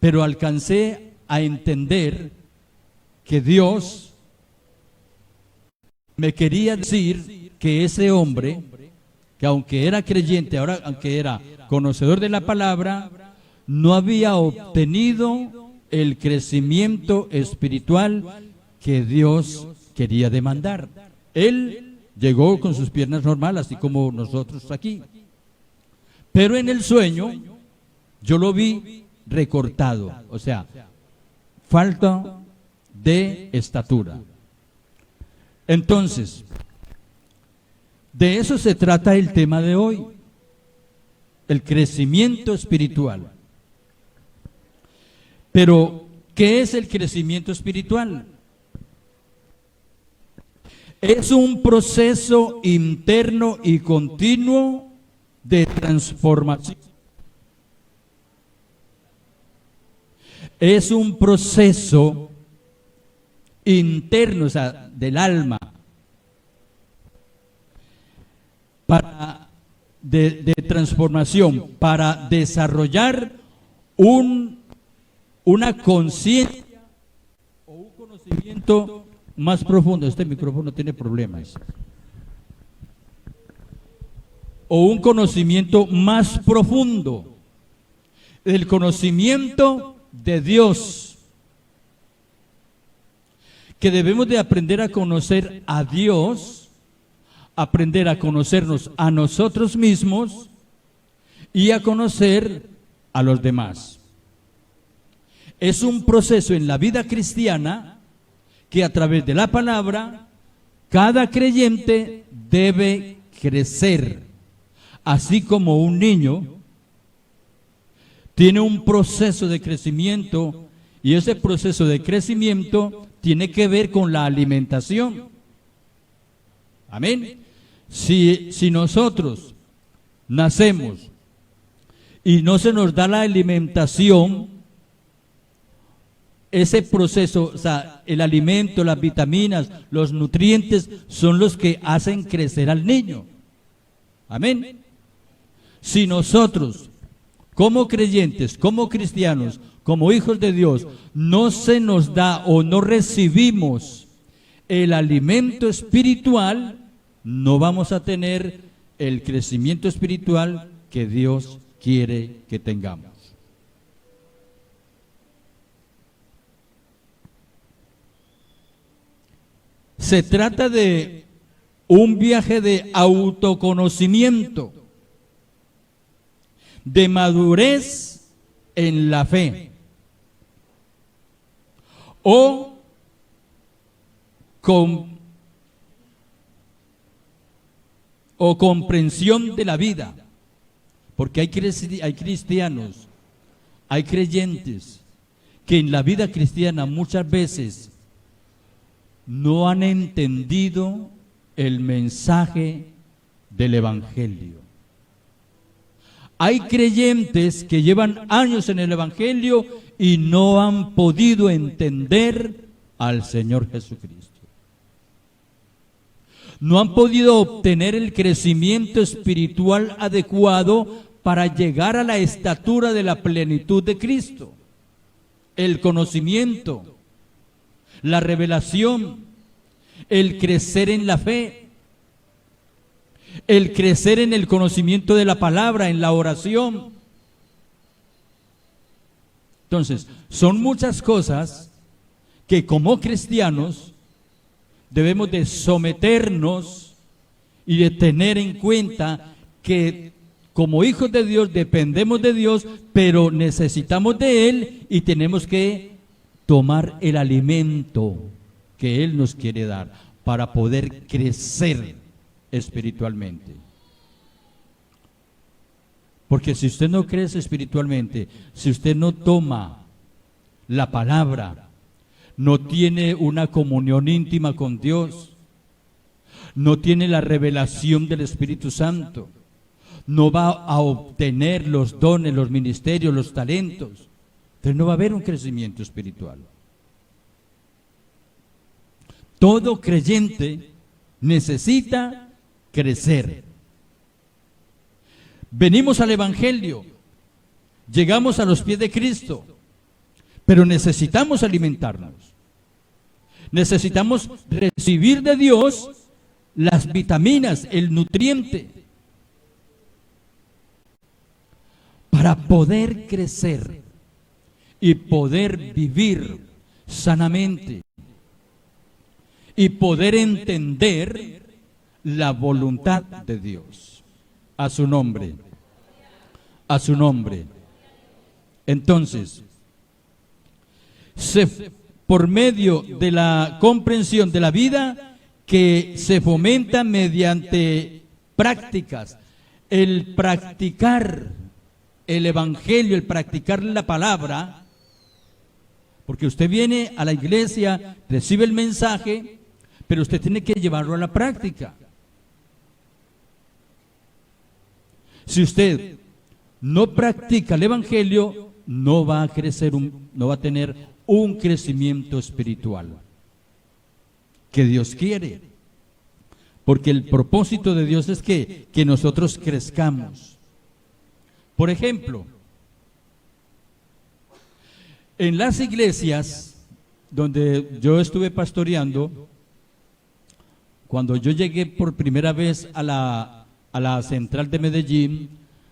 pero alcancé a entender que Dios me quería decir que ese hombre, que aunque era creyente, ahora aunque era conocedor de la palabra, no había obtenido el crecimiento espiritual que Dios quería demandar. Él llegó con sus piernas normales, así como nosotros aquí. Pero en el sueño, yo lo vi recortado, o sea, falta de estatura. Entonces, de eso se trata el tema de hoy, el crecimiento espiritual. Pero, ¿qué es el crecimiento espiritual? Es un proceso interno y continuo de transformación. Es un proceso interno, o sea, del alma, de transformación, para desarrollar una conciencia o un conocimiento más profundo. Este micrófono tiene problemas. O un conocimiento más profundo, el conocimiento de Dios, que debemos de aprender a conocer a Dios, aprender a conocernos a nosotros mismos y a conocer a los demás. Es un proceso en la vida cristiana que a través de la palabra cada creyente debe crecer, así como un niño tiene un proceso de crecimiento, y ese proceso de crecimiento tiene que ver con la alimentación. Amén. Si nosotros nacemos y no se nos da la alimentación, ese proceso, o sea, el alimento, las vitaminas, los nutrientes son los que hacen crecer al niño. Amén. Si nosotros, como creyentes, como cristianos, como hijos de Dios, no se nos da o no recibimos el alimento espiritual, no vamos a tener el crecimiento espiritual que Dios quiere que tengamos. Se trata de un viaje de autoconocimiento, de madurez en la fe, o comprensión de la vida, porque hay cristianos, hay creyentes que en la vida cristiana muchas veces no han entendido el mensaje del Evangelio. Hay creyentes que llevan años en el Evangelio y no han podido entender al Señor Jesucristo. No han podido obtener el crecimiento espiritual adecuado para llegar a la estatura de la plenitud de Cristo. El conocimiento, la revelación, el crecer en la fe, el crecer en el conocimiento de la palabra, en la oración. Entonces, son muchas cosas que como cristianos debemos de someternos y de tener en cuenta que como hijos de Dios dependemos de Dios, pero necesitamos de Él y tenemos que tomar el alimento que Él nos quiere dar para poder crecer espiritualmente. Porque si usted no crece espiritualmente, si usted no toma la palabra, no tiene una comunión íntima con Dios, no tiene la revelación del Espíritu Santo, no va a obtener los dones, los ministerios, los talentos, entonces no va a haber un crecimiento espiritual. Todo creyente necesita crecer. Venimos al Evangelio, llegamos a los pies de Cristo, pero necesitamos alimentarnos. Necesitamos recibir de Dios las vitaminas, el nutriente, para poder crecer y poder vivir sanamente y poder entender la voluntad de Dios. A su nombre. A su nombre. Entonces, por medio de la comprensión de la vida que se fomenta mediante prácticas, el practicar el evangelio, el practicar la palabra, porque usted viene a la iglesia, recibe el mensaje, pero usted tiene que llevarlo a la práctica. Si usted no practica el evangelio, no va a crecer, no va a tener un crecimiento espiritual que Dios quiere, porque el propósito de Dios es que nosotros crezcamos. Por ejemplo, en las iglesias donde yo estuve pastoreando, cuando yo llegué por primera vez a la central de Medellín,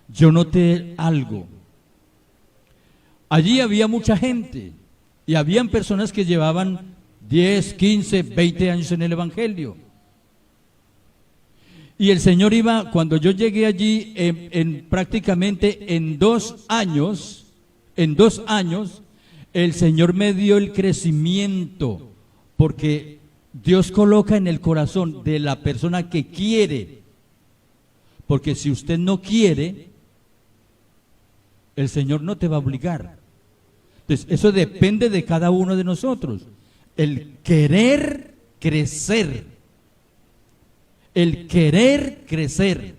yo noté algo. Allí había mucha gente y habían personas que llevaban 10, 15, 20 años en el evangelio. Y el Señor iba, cuando yo llegué allí, prácticamente en 2 años, el Señor me dio el crecimiento, porque Dios coloca en el corazón de la persona que quiere, porque si usted no quiere, el Señor no te va a obligar. Entonces, eso depende de cada uno de nosotros, el querer crecer. El querer crecer,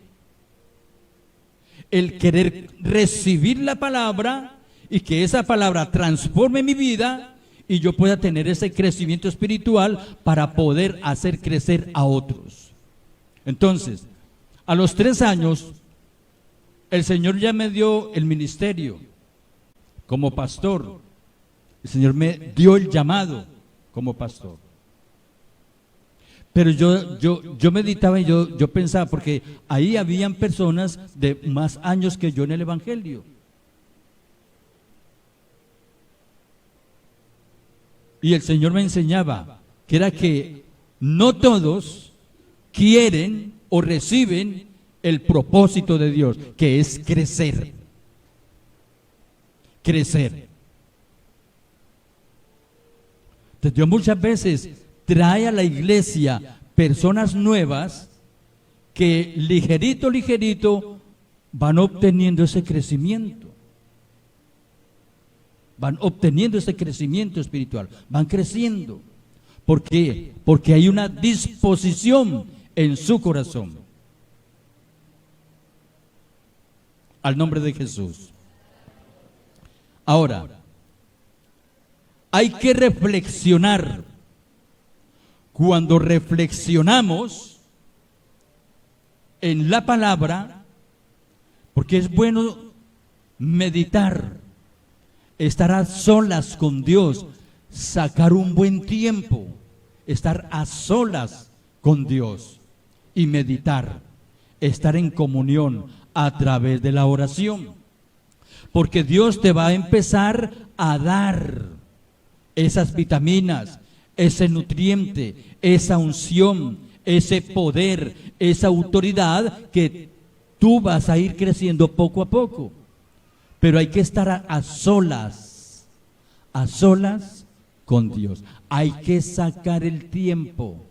el querer recibir la palabra y que esa palabra transforme mi vida y yo pueda tener ese crecimiento espiritual para poder hacer crecer a otros. Entonces, a los 3 años, el Señor ya me dio el ministerio como pastor. El Señor me dio el llamado como pastor. Pero yo meditaba y yo pensaba, porque ahí habían personas de más años que yo en el evangelio. Y el Señor me enseñaba que era que no todos quieren o reciben el propósito de Dios, que es crecer. Crecer. Entonces Dios muchas veces trae a la iglesia personas nuevas que ligerito van obteniendo ese crecimiento. Van obteniendo ese crecimiento espiritual, van creciendo. ¿Por qué? Porque hay una disposición en su corazón. Al nombre de Jesús. Ahora, hay que reflexionar. Cuando reflexionamos en la palabra, porque es bueno meditar, estar a solas con Dios, sacar un buen tiempo, estar a solas con Dios y meditar, estar en comunión a través de la oración, porque Dios te va a empezar a dar esas vitaminas, ese nutriente, esa unción, ese poder, esa autoridad que tú vas a ir creciendo poco a poco. Pero hay que estar a solas con Dios. Hay que sacar el tiempo.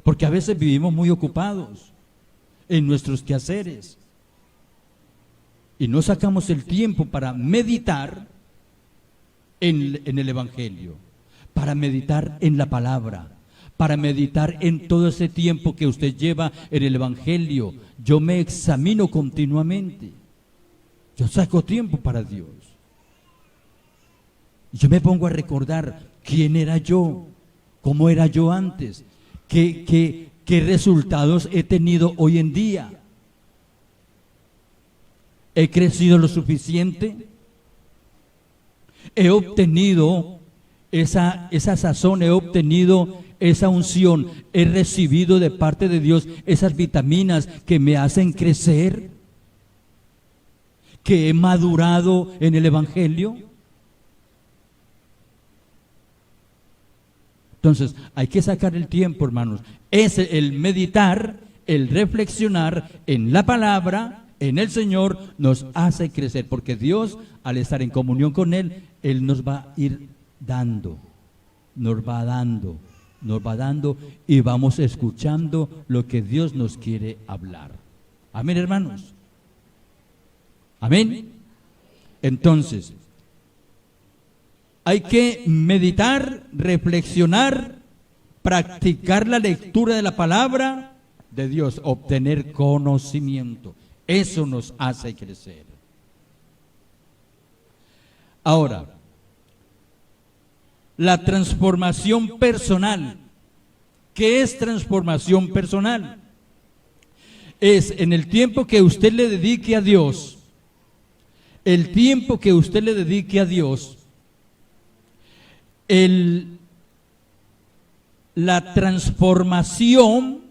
Porque a veces vivimos muy ocupados en nuestros quehaceres y no sacamos el tiempo para meditar en el evangelio, para meditar en la palabra, para meditar en todo ese tiempo que usted lleva en el evangelio. Yo me examino continuamente, yo saco tiempo para Dios, yo me pongo a recordar quién era yo, cómo era yo antes, qué resultados he tenido hoy en día. ¿He crecido lo suficiente? ¿He obtenido esa sazón? ¿He obtenido esa unción? ¿He recibido de parte de Dios esas vitaminas que me hacen crecer? ¿Que he madurado en el Evangelio? Entonces, hay que sacar el tiempo, hermanos. Es el meditar, el reflexionar en la palabra, en el Señor, nos hace crecer, porque Dios, al estar en comunión con Él, Él nos va a ir dando, nos va dando y vamos escuchando lo que Dios nos quiere hablar. Amén, hermanos. Amén. Entonces, hay que meditar, reflexionar, practicar la lectura de la palabra de Dios, obtener conocimiento. Eso nos hace crecer. Ahora, la transformación personal. ¿Qué es transformación personal? Es en el tiempo que usted le dedique a Dios, el tiempo que usted le dedique a Dios, la transformación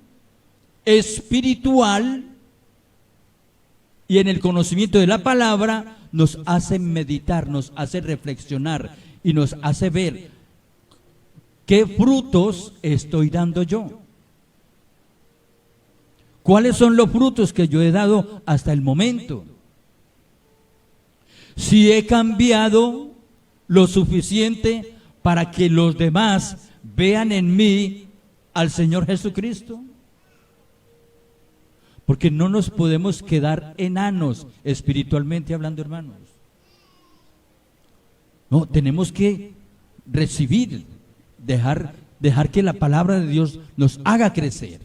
espiritual y en el conocimiento de la palabra nos hace meditar, nos hace reflexionar y nos hace ver qué frutos estoy dando yo. ¿Cuáles son los frutos que yo he dado hasta el momento? Si he cambiado lo suficiente para que los demás vean en mí al Señor Jesucristo. Porque no nos podemos quedar enanos espiritualmente hablando, hermanos. No, tenemos que recibir, dejar que la palabra de Dios nos haga crecer.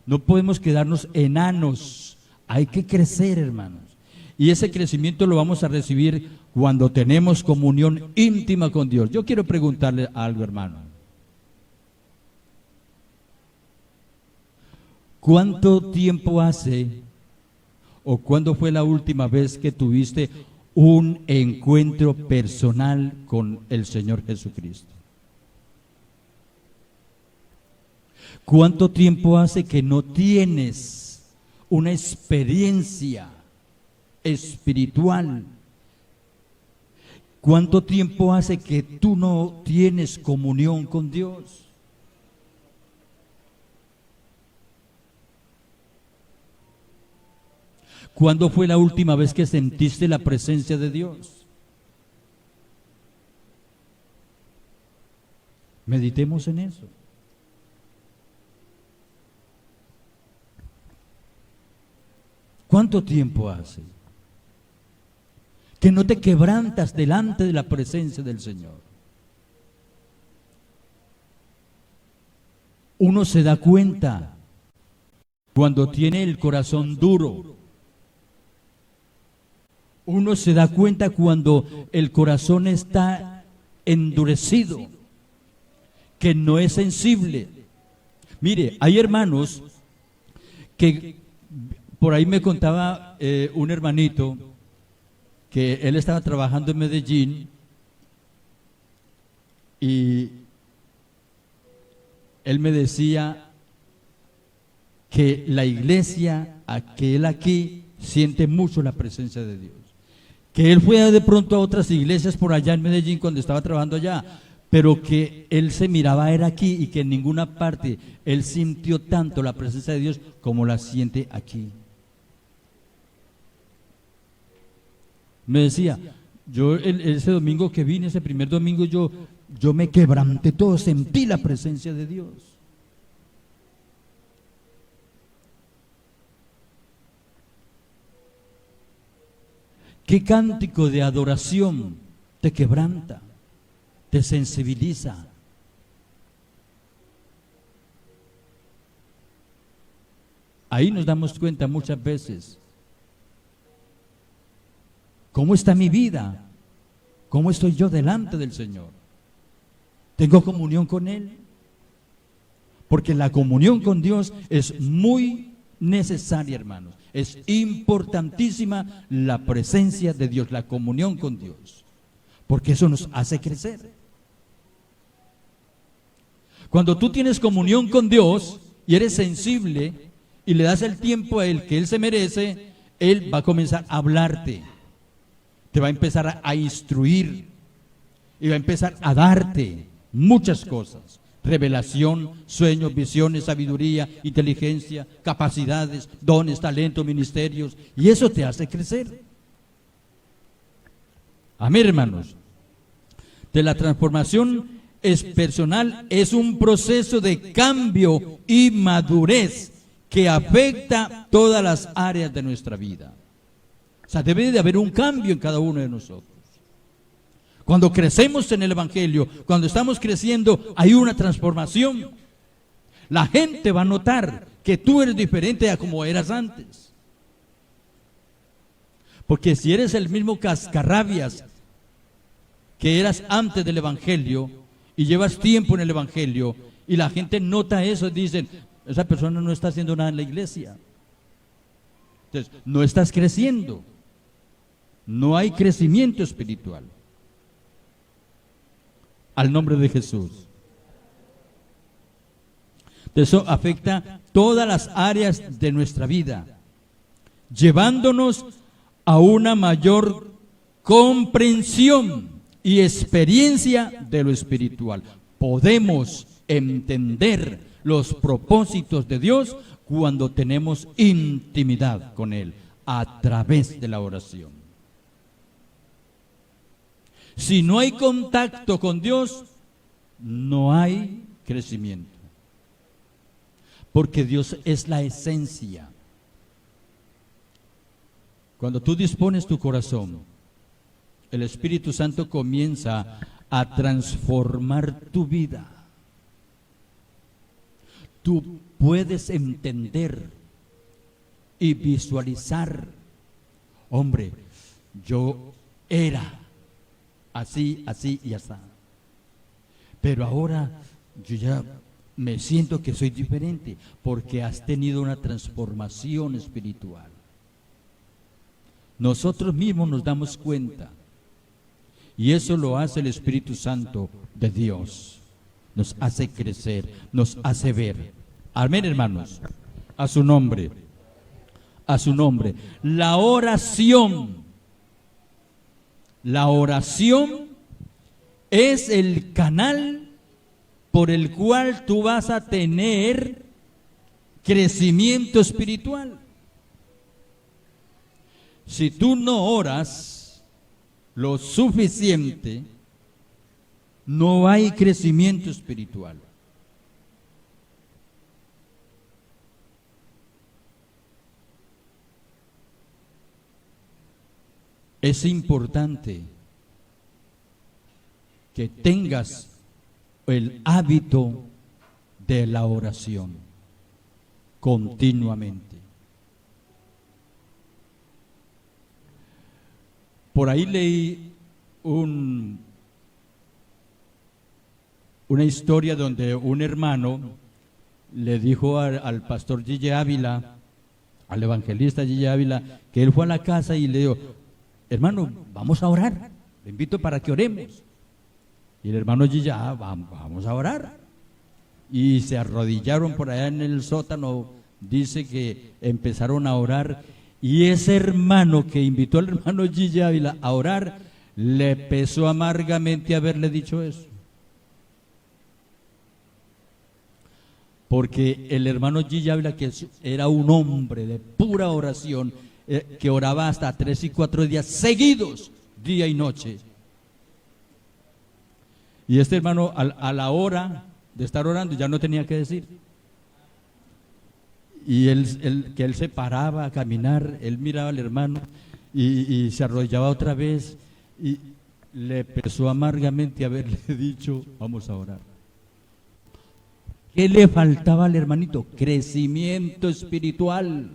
No podemos quedarnos enanos, hay que crecer, hermanos. Y ese crecimiento lo vamos a recibir cuando tenemos comunión íntima con Dios. Yo quiero preguntarle algo, hermano. ¿Cuánto tiempo hace o cuándo fue la última vez que tuviste un encuentro personal con el Señor Jesucristo? ¿Cuánto tiempo hace que no tienes una experiencia espiritual? ¿Cuánto tiempo hace que tú no tienes comunión con Dios? ¿Cuándo fue la última vez que sentiste la presencia de Dios? Meditemos en eso. ¿Cuánto tiempo hace que no te quebrantas delante de la presencia del Señor? Uno se da cuenta cuando tiene el corazón duro. Uno se da cuenta cuando el corazón está endurecido, que no es sensible. Mire, hay hermanos que por ahí me contaba un hermanito que él estaba trabajando en Medellín y él me decía que la iglesia, que él aquí siente mucho la presencia de Dios. Que él fue de pronto a otras iglesias por allá en Medellín cuando estaba trabajando allá, pero que él se miraba era aquí y que en ninguna parte él sintió tanto la presencia de Dios como la siente aquí. Me decía, yo ese domingo que vine, ese primer domingo, yo me quebranté todo, sentí la presencia de Dios. ¿Qué cántico de adoración te quebranta, te sensibiliza? Ahí nos damos cuenta muchas veces. ¿Cómo está mi vida? ¿Cómo estoy yo delante del Señor? ¿Tengo comunión con Él? Porque la comunión con Dios es muy necesaria, hermanos. Es importantísima la presencia de Dios, la comunión con Dios, porque eso nos hace crecer. Cuando tú tienes comunión con Dios y eres sensible y le das el tiempo a Él que Él se merece, Él va a comenzar a hablarte, te va a empezar a instruir y va a empezar a darte muchas cosas: revelación, sueños, visiones, sabiduría, inteligencia, capacidades, dones, talentos, ministerios, y eso te hace crecer. Amén, hermanos. De la transformación personal es un proceso de cambio y madurez que afecta todas las áreas de nuestra vida. O sea, debe de haber un cambio en cada uno de nosotros. Cuando crecemos en el Evangelio, cuando estamos creciendo, hay una transformación. La gente va a notar que tú eres diferente a como eras antes. Porque si eres el mismo cascarrabias que eras antes del Evangelio y llevas tiempo en el Evangelio y la gente nota eso, dicen: esa persona no está haciendo nada en la iglesia. Entonces, no estás creciendo. No hay crecimiento espiritual. Al nombre de Jesús. Eso afecta todas las áreas de nuestra vida, llevándonos a una mayor comprensión y experiencia de lo espiritual. Podemos entender los propósitos de Dios cuando tenemos intimidad con Él a través de la oración. Si no hay contacto con Dios, no hay crecimiento. Porque Dios es la esencia. Cuando tú dispones tu corazón, el Espíritu Santo comienza a transformar tu vida. Tú puedes entender y visualizar: hombre, yo era así, así y así, pero ahora yo ya me siento que soy diferente, porque has tenido una transformación espiritual. Nosotros mismos nos damos cuenta, y eso lo hace el Espíritu Santo de Dios. Nos hace crecer, nos hace ver. Amén, hermanos. A su nombre. A su nombre. La oración es el canal por el cual tú vas a tener crecimiento espiritual. Si tú no oras lo suficiente, no hay crecimiento espiritual. Es importante que tengas el hábito de la oración continuamente. Por ahí leí una historia donde un hermano le dijo al pastor Gille Ávila, al evangelista Gille Ávila, que él fue a la casa y le dijo: hermano, vamos a orar, le invito para que oremos. Y el hermano Gille: vamos a orar. Y se arrodillaron por allá en el sótano. Dice que empezaron a orar, y ese hermano que invitó al hermano Gille Ávila a orar, le pesó amargamente haberle dicho eso. Porque el hermano Gille Ávila, que era un hombre de pura oración, que oraba hasta 3 y 4 días seguidos, día y noche. Y este hermano, a la hora de estar orando, ya no tenía que decir. Y que él se paraba a caminar, él miraba al hermano y se arrodillaba otra vez, y le pesó amargamente haberle dicho: vamos a orar. ¿Qué le faltaba al hermanito? Crecimiento espiritual.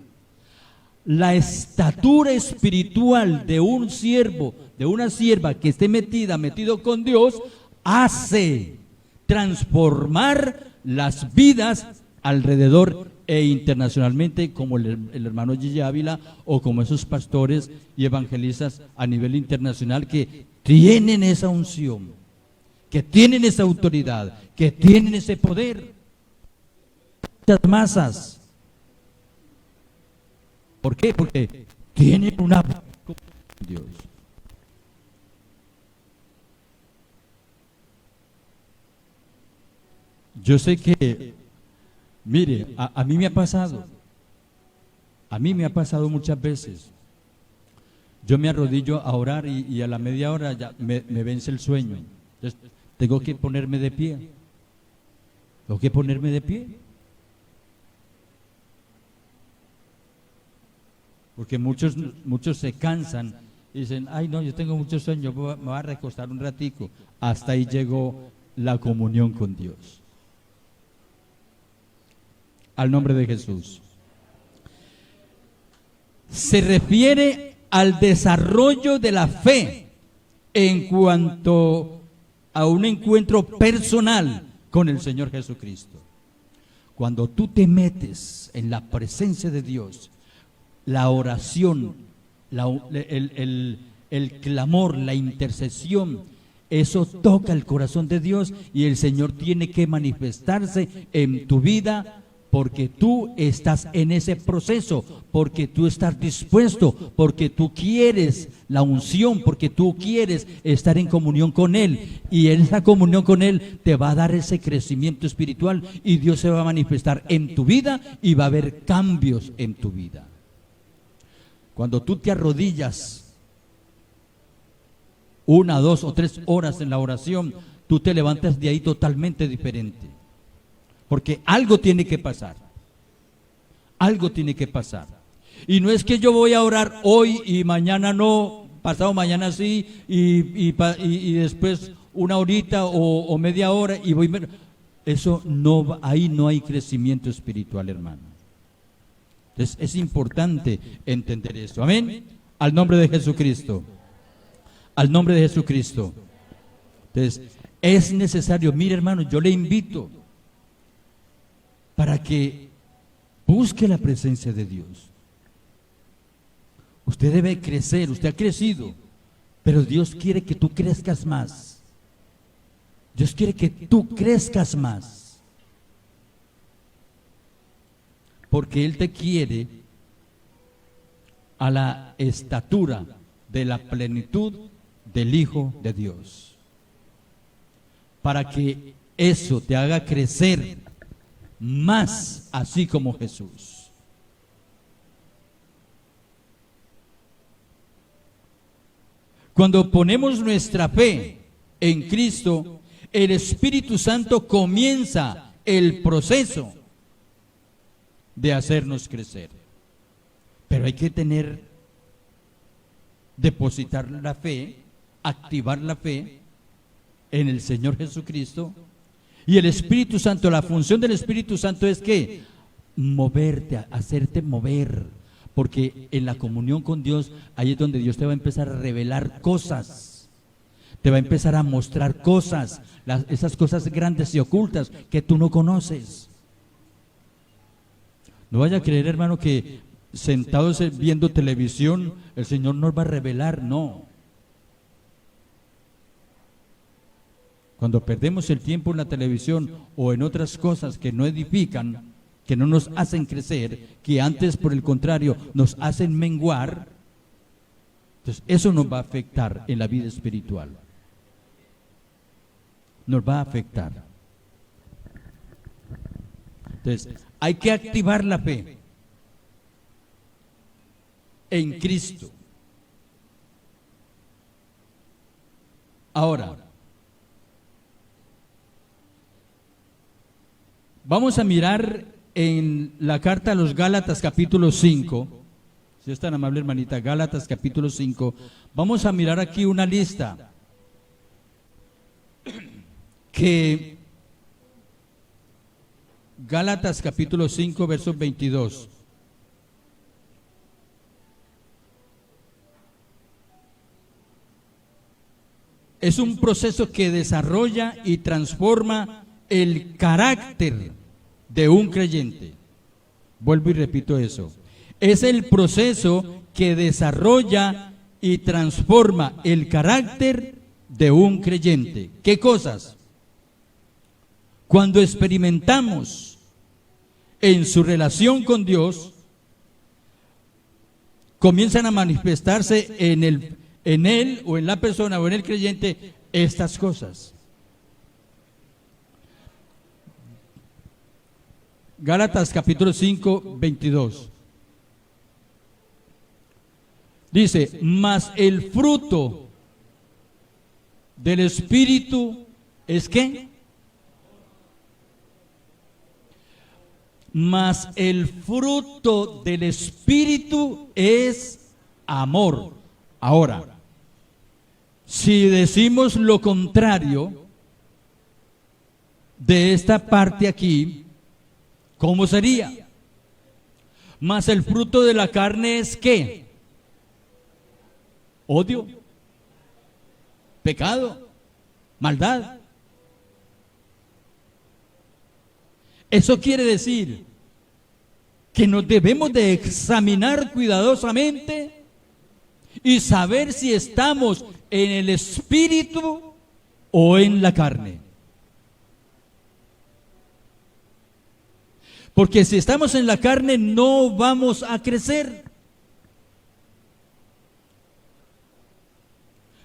La estatura espiritual de un siervo, de una sierva que esté metido con Dios, hace transformar las vidas alrededor e internacionalmente, como el hermano Gigi Ávila o como esos pastores y evangelistas a nivel internacional que tienen esa unción, que tienen esa autoridad, que tienen ese poder. Muchas masas. ¿Por qué? Porque tienen una Dios. Yo sé que, mire, a mí me ha pasado muchas veces. Yo me arrodillo a orar y a la media hora ya me vence el sueño. Entonces, tengo que ponerme de pie. Porque muchos se cansan y dicen, ay no, yo tengo mucho sueño, me voy a recostar un ratico. Hasta ahí llegó la comunión con Dios. Al nombre de Jesús. Se refiere al desarrollo de la fe en cuanto a un encuentro personal con el Señor Jesucristo. Cuando tú te metes en la presencia de Dios, la oración, el clamor, la intercesión, eso toca el corazón de Dios y el Señor tiene que manifestarse en tu vida porque tú estás en ese proceso, porque tú estás dispuesto, porque tú quieres la unción, porque tú quieres estar en comunión con Él, y en esa comunión con Él te va a dar ese crecimiento espiritual y Dios se va a manifestar en tu vida y va a haber cambios en tu vida. Cuando tú te arrodillas 1, 2 o 3 horas en la oración, tú te levantas de ahí totalmente diferente. Porque algo tiene que pasar. Algo tiene que pasar. Y no es que yo voy a orar hoy y mañana no, pasado mañana sí, y después una horita o media hora y voy. Eso no, ahí no hay crecimiento espiritual, hermano. Entonces es importante entender esto. Amén. Al nombre de Jesucristo. Al nombre de Jesucristo. Entonces es necesario, mire hermano, yo le invito para que busque la presencia de Dios. Usted debe crecer, usted ha crecido, pero Dios quiere que tú crezcas más. Dios quiere que tú crezcas más. Porque Él te quiere a la estatura de la plenitud del Hijo de Dios. Para que eso te haga crecer más así como Jesús. Cuando ponemos nuestra fe en Cristo, el Espíritu Santo comienza el proceso de hacernos crecer. Pero hay que depositar la fe, activar la fe en el Señor Jesucristo. Y el Espíritu Santo, la función del Espíritu Santo es que moverte, hacerte mover, porque en la comunión con Dios, ahí es donde Dios te va a empezar a revelar cosas, te va a empezar a mostrar cosas, esas cosas grandes y ocultas que tú no conoces. No vaya a creer, hermano, que sentados viendo televisión el Señor nos va a revelar, no. Cuando perdemos el tiempo en la televisión o en otras cosas que no edifican, que no nos hacen crecer, que antes por el contrario nos hacen menguar, entonces eso nos va a afectar en la vida espiritual. Nos va a afectar. Entonces hay que activar la fe en Cristo. Ahora, vamos a mirar en la carta a los Gálatas capítulo 5, si es tan amable hermanita, Gálatas capítulo 5, vamos a mirar aquí una lista que Gálatas capítulo 5 versos 22. Es un proceso que desarrolla y transforma el carácter de un creyente. Vuelvo y repito eso. Es el proceso que desarrolla y transforma el carácter de un creyente. ¿Qué cosas? Cuando experimentamos en su relación con Dios, comienzan a manifestarse en él o en la persona o en el creyente estas cosas. Gálatas capítulo 5, 22. Dice, mas el fruto del Espíritu es ¿qué? Mas el fruto del Espíritu es amor. Ahora, si decimos lo contrario de esta parte aquí, ¿cómo sería? Mas el fruto de la carne es ¿qué? Odio, pecado, maldad. Eso quiere decir que nos debemos de examinar cuidadosamente y saber si estamos en el Espíritu o en la carne. Porque si estamos en la carne no vamos a crecer.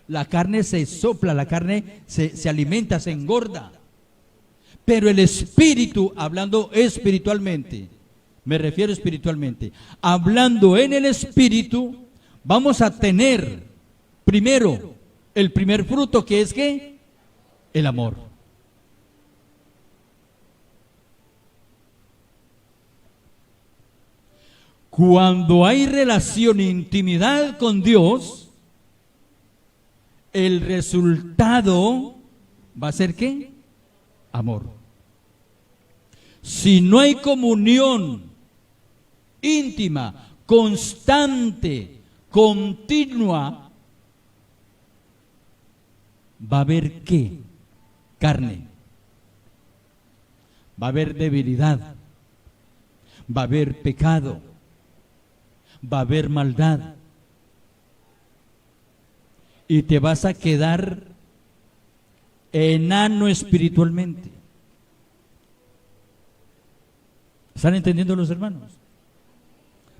La carne se sopla, la carne se alimenta, se engorda. Pero el Espíritu, hablando espiritualmente, me refiero espiritualmente, hablando en el Espíritu, vamos a tener primero el primer fruto, que es ¿qué? El amor. Cuando hay relación e intimidad con Dios, el resultado va a ser ¿qué? Amor. Si no hay comunión íntima, constante, continua, va a haber ¿qué? Carne. Va a haber debilidad. Va a haber pecado. Va a haber maldad. Y te vas a quedar enano espiritualmente. ¿Están entendiendo los hermanos?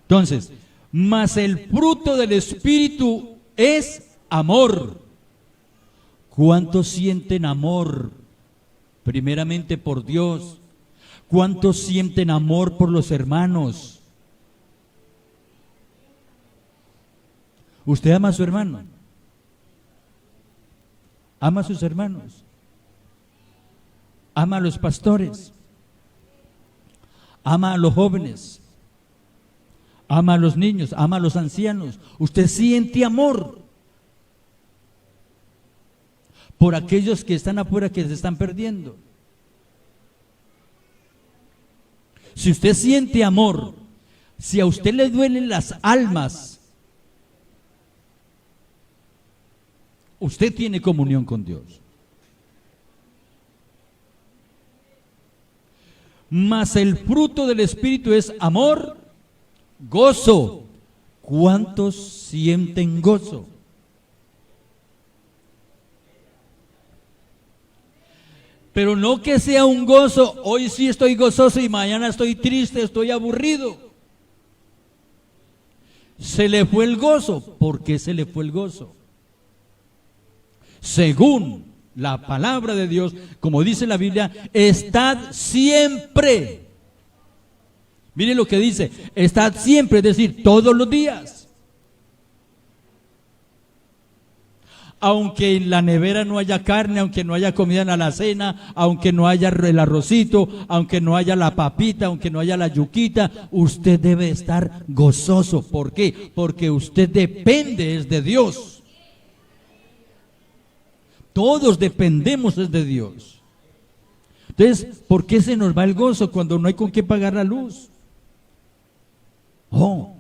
Entonces, mas el fruto del Espíritu es amor. ¿Cuántos sienten amor? Primeramente por Dios. ¿Cuántos sienten amor por los hermanos? ¿Usted ama a su hermano? ¿Ama a sus hermanos? ¿Ama a los pastores? ¿Ama a los jóvenes? ¿Ama a los niños? ¿Ama a los ancianos? ¿Usted siente amor por aquellos que están afuera, que se están perdiendo? Si usted siente amor, si a usted le duelen las almas, usted tiene comunión con Dios. Mas el fruto del Espíritu es amor, gozo. ¿Cuántos sienten gozo? Pero no que sea un gozo, hoy sí estoy gozoso y mañana estoy triste, estoy aburrido. Se le fue el gozo. ¿Por qué se le fue el gozo? Según la palabra de Dios, como dice la Biblia, estad siempre. Mire lo que dice, estad siempre, es decir, todos los días. Aunque en la nevera no haya carne, aunque no haya comida en la alacena, aunque no haya el arrocito, aunque no haya la papita, aunque no haya la yuquita, usted debe estar gozoso. ¿Por qué? Porque usted depende de Dios. Todos dependemos de Dios. Entonces, ¿por qué se nos va el gozo cuando no hay con qué pagar la luz? Oh,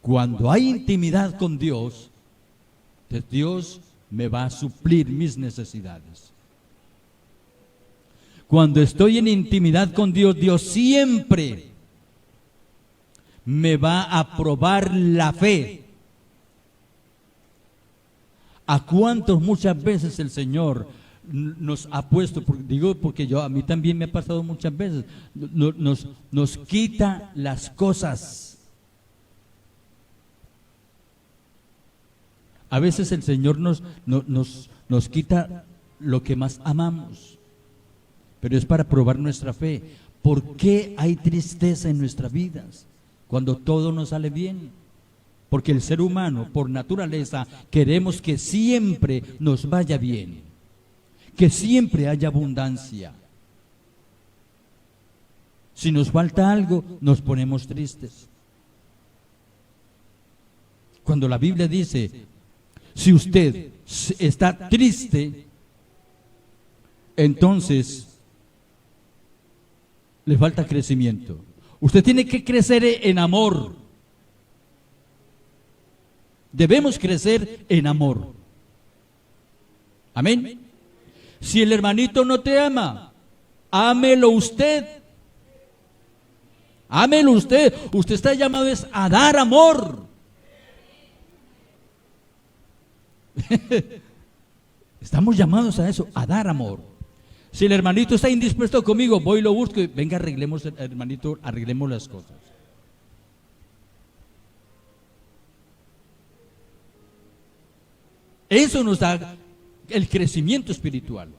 cuando hay intimidad con Dios, Dios me va a suplir mis necesidades. Cuando estoy en intimidad con Dios, Dios siempre me va a probar la fe. ¿A cuántos muchas veces el Señor nos ha puesto? Digo porque a mí también me ha pasado muchas veces. Nos quita las cosas. A veces el Señor nos quita lo que más amamos, pero es para probar nuestra fe. ¿Por qué hay tristeza en nuestras vidas cuando todo nos sale bien? Porque el ser humano, por naturaleza, queremos que siempre nos vaya bien, que siempre haya abundancia. Si nos falta algo, nos ponemos tristes. Cuando la Biblia dice, si usted está triste, entonces le falta crecimiento. Usted tiene que crecer en amor. Debemos crecer en amor. Amén. Si el hermanito no te ama, ámelo usted. Ámelo usted. Usted está llamado es a dar amor. Estamos llamados a eso, a dar amor. Si el hermanito está indispuesto conmigo, voy y lo busco y venga, arreglemos, hermanito, arreglemos las cosas. Eso nos da el crecimiento espiritual.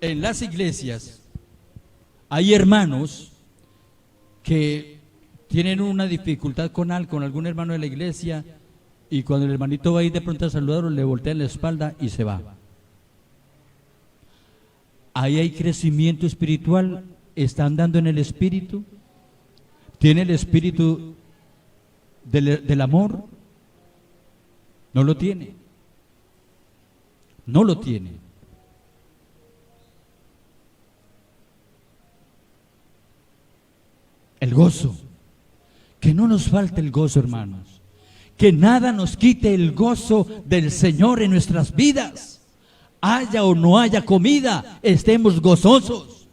En las iglesias hay hermanos que tienen una dificultad con algún hermano de la iglesia, y cuando el hermanito va a ir de pronto a saludarlo, le voltea la espalda y se va. Ahí hay crecimiento espiritual. ¿Está andando en el espíritu? ¿Tiene el espíritu del amor? No lo tiene. No lo tiene. El gozo. Que no nos falte el gozo, hermanos. Que nada nos quite el gozo del Señor en nuestras vidas. Haya o no haya comida, estemos gozosos.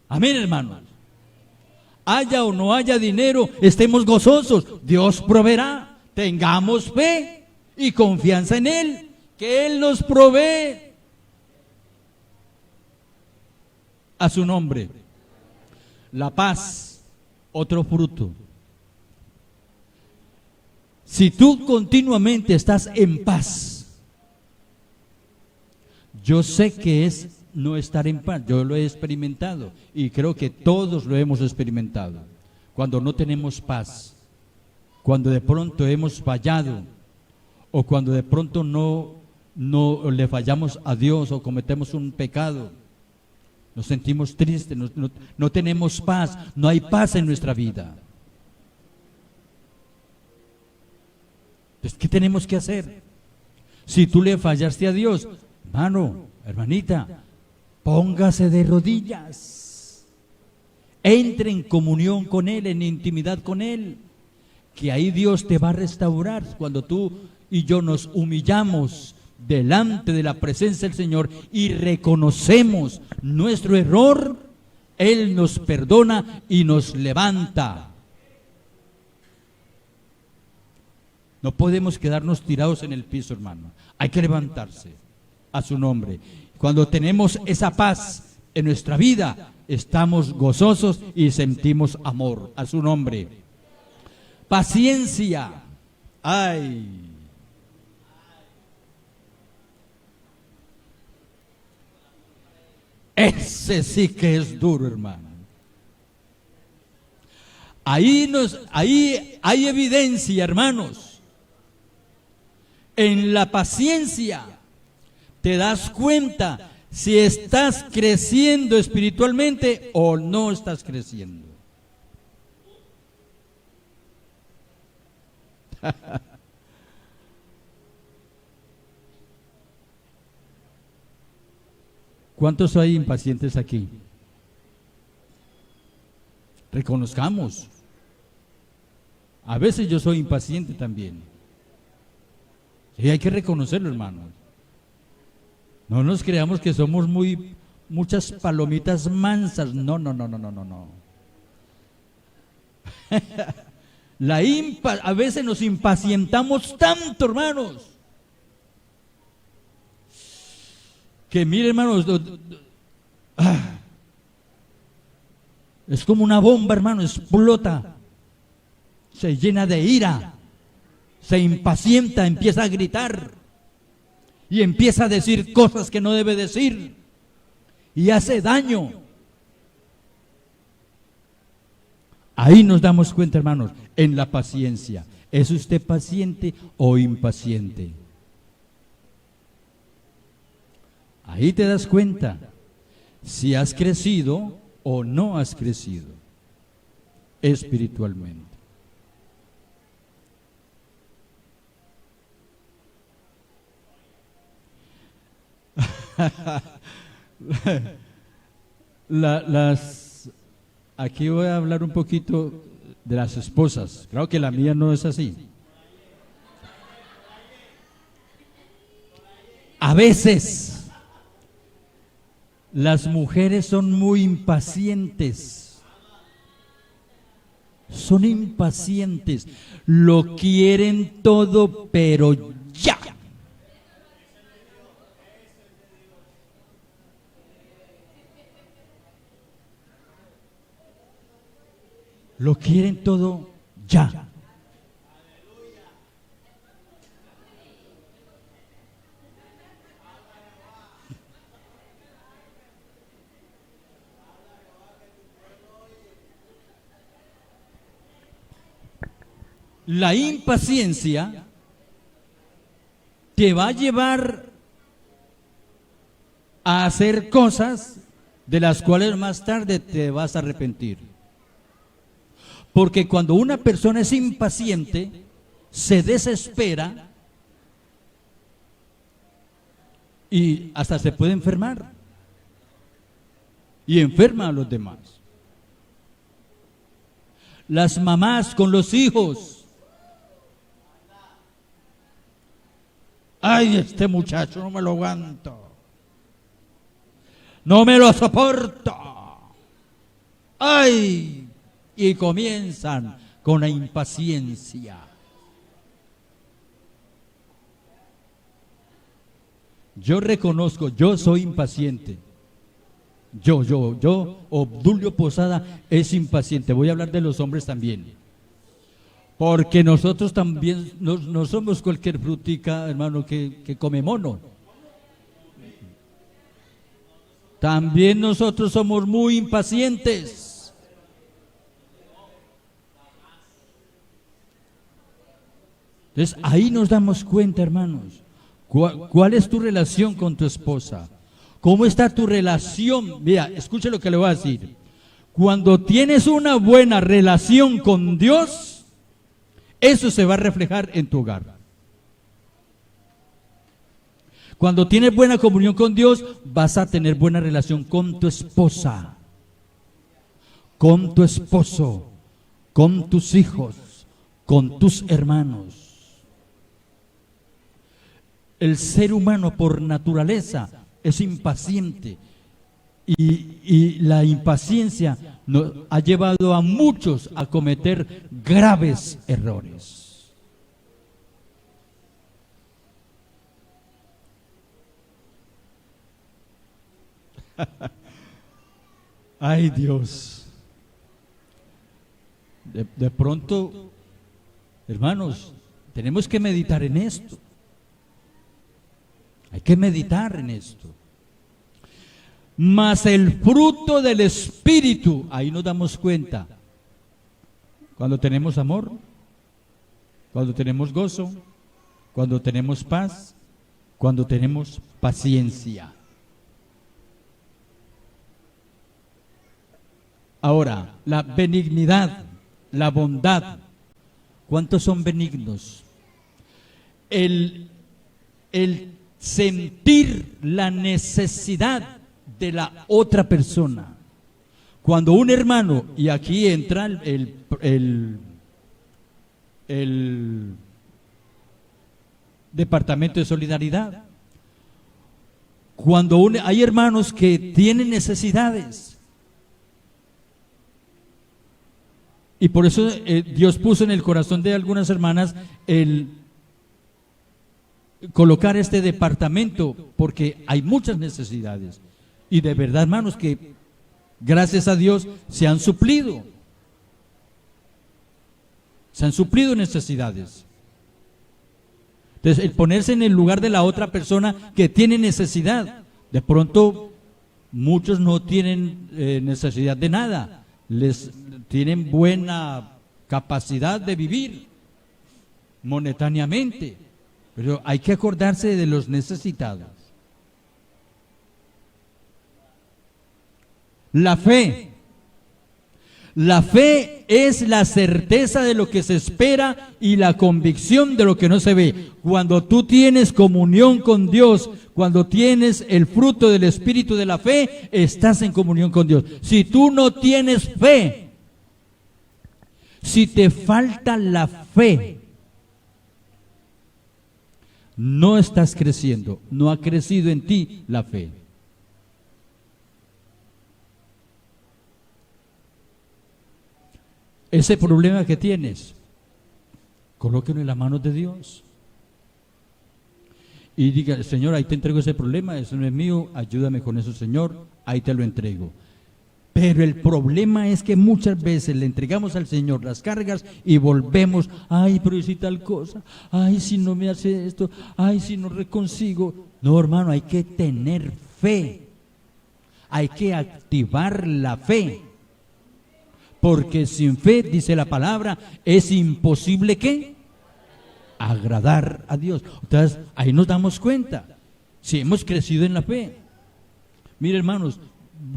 Amén, hermanos. Haya o no haya dinero, estemos gozosos. Dios proveerá. Tengamos fe y confianza en Él, que Él nos provee. A su nombre. La paz, otro fruto. Si tú continuamente estás en paz, yo sé que es no estar en paz. Yo lo he experimentado y creo que todos lo hemos experimentado. Cuando no tenemos paz, cuando de pronto hemos fallado, o cuando de pronto no le fallamos a Dios o cometemos un pecado, nos sentimos tristes, no tenemos paz, no hay paz en nuestra vida. Entonces, ¿qué tenemos que hacer? Si tú le fallaste a Dios, hermano, hermanita, póngase de rodillas. Entre en comunión con Él, en intimidad con Él, que ahí Dios te va a restaurar. Cuando tú y yo nos humillamos delante de la presencia del Señor y reconocemos nuestro error, Él nos perdona y nos levanta. No podemos quedarnos tirados en el piso, hermano. Hay que levantarse a su nombre. Cuando tenemos esa paz en nuestra vida, estamos gozosos y sentimos amor a su nombre. Paciencia. Ay. Ese sí que es duro, hermano. Ahí hay evidencia, hermanos. En la paciencia te das cuenta si estás creciendo espiritualmente o no estás creciendo. ¿Cuántos hay impacientes aquí? Reconozcamos. A veces yo soy impaciente también. Y hay que reconocerlo, hermanos. No nos creamos que somos muchas palomitas mansas. No, no, no, no, no, no, no. A veces nos impacientamos tanto, hermanos, que miren, hermanos, es como una bomba, hermano, explota, se llena de ira, se impacienta, empieza a gritar y empieza a decir cosas que no debe decir y hace daño. Ahí nos damos cuenta, hermanos, en la paciencia. ¿Es usted paciente o impaciente? Ahí te das cuenta si has crecido o no has crecido espiritualmente. Aquí voy a hablar un poquito de las esposas. Claro que la mía no es así. A veces las mujeres son muy impacientes. Son impacientes. Lo quieren todo, pero ya. Lo quieren todo ya. La impaciencia te va a llevar a hacer cosas de las cuales más tarde te vas a arrepentir. Porque cuando una persona es impaciente, se desespera y hasta se puede enfermar. Y enferma a los demás. Las mamás con los hijos. Ay, este muchacho no me lo aguanto. No me lo soporto. Ay. Y comienzan con la impaciencia. Yo reconozco, yo soy impaciente. Yo, Obdulio Posada, es impaciente. Voy a hablar de los hombres también. Porque nosotros también no somos cualquier frutica, hermano, que come mono. También nosotros somos muy impacientes. Entonces ahí nos damos cuenta, hermanos, ¿cuál es tu relación con tu esposa? ¿Cómo está tu relación? Mira, escuche lo que le voy a decir. Cuando tienes una buena relación con Dios, eso se va a reflejar en tu hogar. Cuando tienes buena comunión con Dios, vas a tener buena relación con tu esposa, con tu esposo, con tus hijos, con tus hermanos. El ser humano por naturaleza es impaciente y la impaciencia nos ha llevado a muchos a cometer graves errores. Ay, Dios. De pronto, hermanos, tenemos que meditar en esto. Hay que meditar en esto. Mas el fruto del Espíritu, ahí nos damos cuenta. Cuando tenemos amor, cuando tenemos gozo, cuando tenemos paz, cuando tenemos paciencia. Ahora, la benignidad, la bondad. ¿Cuántos son benignos? El sentir la necesidad de la otra persona. Cuando un hermano, y aquí entra departamento de solidaridad. Cuando hay hermanos que tienen necesidades, y por eso Dios puso en el corazón de algunas hermanas el colocar este departamento, porque hay muchas necesidades, y de verdad, hermanos, que gracias a Dios se han suplido necesidades. Entonces, el ponerse en el lugar de la otra persona que tiene necesidad, de pronto muchos no tienen necesidad de nada, tienen buena capacidad de vivir momentáneamente, pero hay que acordarse de los necesitados. La fe es la certeza de lo que se espera y la convicción de lo que no se ve. Cuando tú tienes comunión con Dios, cuando tienes el fruto del Espíritu de la fe, estás en comunión con Dios. Si tú no tienes fe, si te falta la fe, no estás creciendo, no ha crecido en ti la fe. Ese problema que tienes, colóquelo en las manos de Dios y diga: Señor, ahí te entrego ese problema, eso no es mío, ayúdame con eso, Señor, ahí te lo entrego. Pero el problema es que muchas veces le entregamos al Señor las cargas y volvemos: ay, pero si tal cosa, ay, si no me hace esto, ay, si no reconsigo. No, hermano, hay que tener fe, hay que activar la fe. Porque sin fe, dice la palabra, es imposible ¿qué? Agradar a Dios. Entonces, ahí nos damos cuenta si hemos crecido en la fe. Mire, hermanos,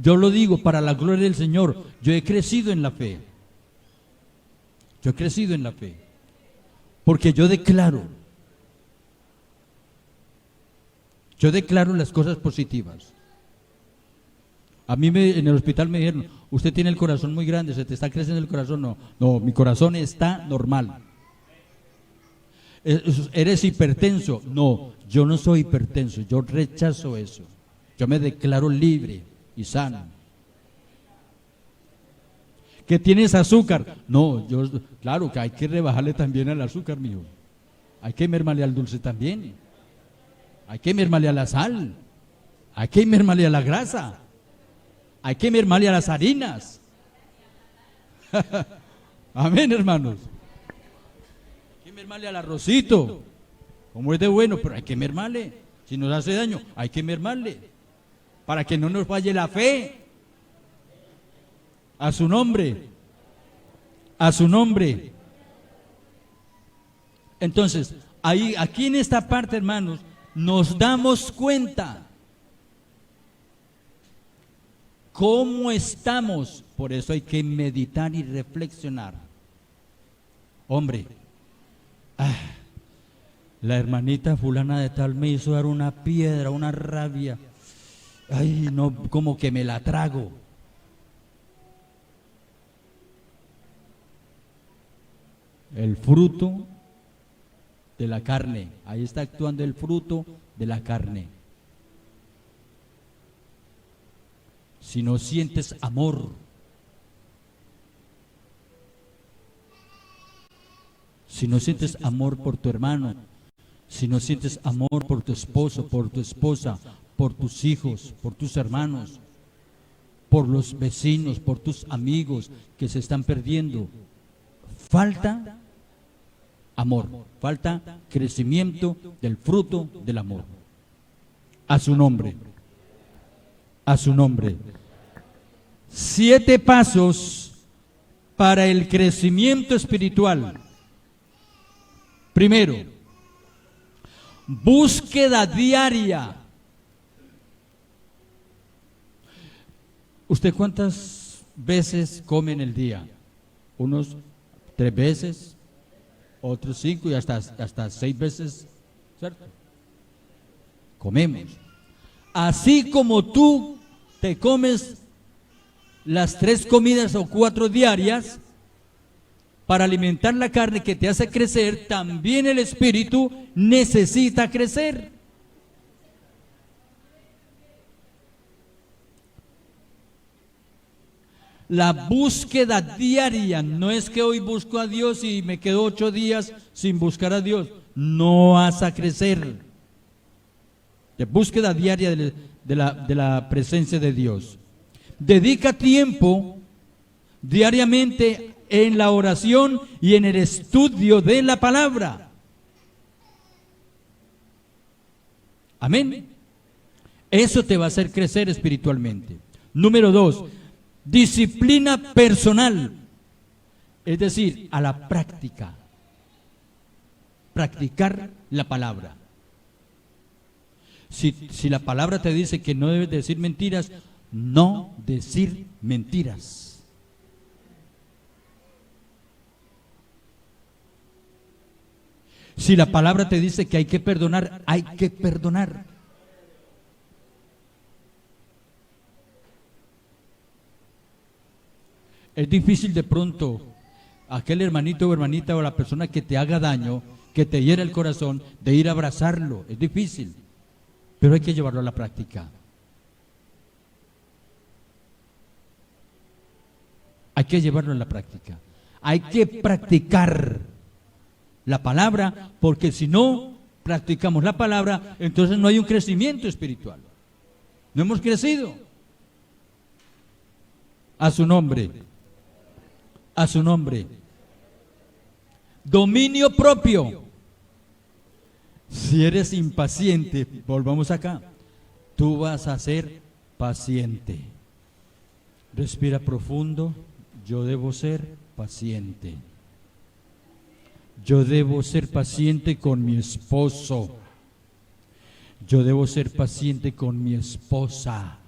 yo lo digo para la gloria del Señor, yo he crecido en la fe. Yo he crecido en la fe. Porque yo declaro las cosas positivas. A mí en el hospital me dijeron: usted tiene el corazón muy grande, se te está creciendo el corazón. No, mi corazón está normal. ¿Eres hipertenso? No, yo no soy hipertenso, yo rechazo eso. Yo me declaro libre y sano. ¿Que tienes azúcar? No, claro que hay que rebajarle también al azúcar, mijo. Hay que mermarle al dulce también. Hay que mermarle a la sal. Hay que mermarle a la grasa. Hay que mermarle a las harinas. Amén, hermanos. Hay que mermarle al arrocito. Como es de bueno, pero hay que mermarle. Si nos hace daño, hay que mermarle. Para que no nos falle la fe. A su nombre. A su nombre. Entonces, aquí en esta parte, hermanos, nos damos cuenta cómo estamos. Por eso hay que meditar y reflexionar. Hombre, la hermanita fulana de tal me hizo dar una piedra, una rabia. Ay, no, como que me la trago. El fruto de la carne. Ahí está actuando el fruto de la carne. Si no sientes amor, si no sientes amor por tu hermano, si no sientes amor por tu esposo, por tu esposa, por tus hijos, por tus hermanos, por los vecinos, por tus amigos que se están perdiendo, falta amor, falta crecimiento del fruto del amor. A su nombre. A su nombre. 7 pasos para el crecimiento espiritual. Primero, búsqueda diaria. ¿Usted cuántas veces come en el día? Unos 3 veces, otros 5 y hasta 6 veces, ¿cierto? Comemos. Así como tú te comes las 3 comidas o 4 diarias, para alimentar la carne que te hace crecer, también el espíritu necesita crecer. La búsqueda diaria, no es que hoy busco a Dios y me quedo 8 días sin buscar a Dios, no vas a crecer. De búsqueda diaria de la presencia de Dios. Dedica tiempo diariamente en la oración y en el estudio de la palabra. Amén. Eso te va a hacer crecer espiritualmente. Número 2, disciplina personal, es decir, a la práctica. Practicar la palabra. Si la palabra te dice que no debes decir mentiras, no decir mentiras. Si la palabra te dice que hay que perdonar, hay que perdonar. Es difícil de pronto aquel hermanito o hermanita o la persona que te haga daño, que te hiera el corazón, de ir a abrazarlo. Es difícil, pero hay que llevarlo a la práctica. Hay que llevarlo a la práctica. Hay que practicar la palabra, porque si no practicamos la palabra, entonces no hay un crecimiento espiritual. No hemos crecido. A su nombre. A su nombre. Dominio propio. Si eres impaciente, volvamos acá, tú vas a ser paciente. Respira profundo. Yo debo ser paciente. Yo debo ser paciente con mi esposo. Yo debo ser paciente con mi esposa.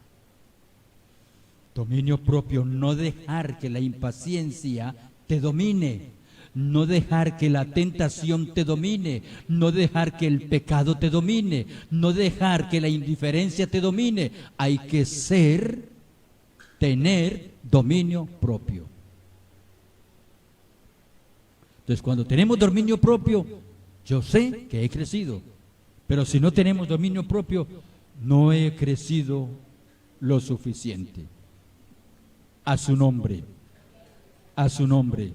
Dominio propio, no dejar que la impaciencia te domine, no dejar que la tentación te domine, no dejar que el pecado te domine, no dejar que la indiferencia te domine. Hay que tener dominio propio. Entonces, cuando tenemos dominio propio, yo sé que he crecido, pero si no tenemos dominio propio, no he crecido lo suficiente. A su nombre, a su nombre.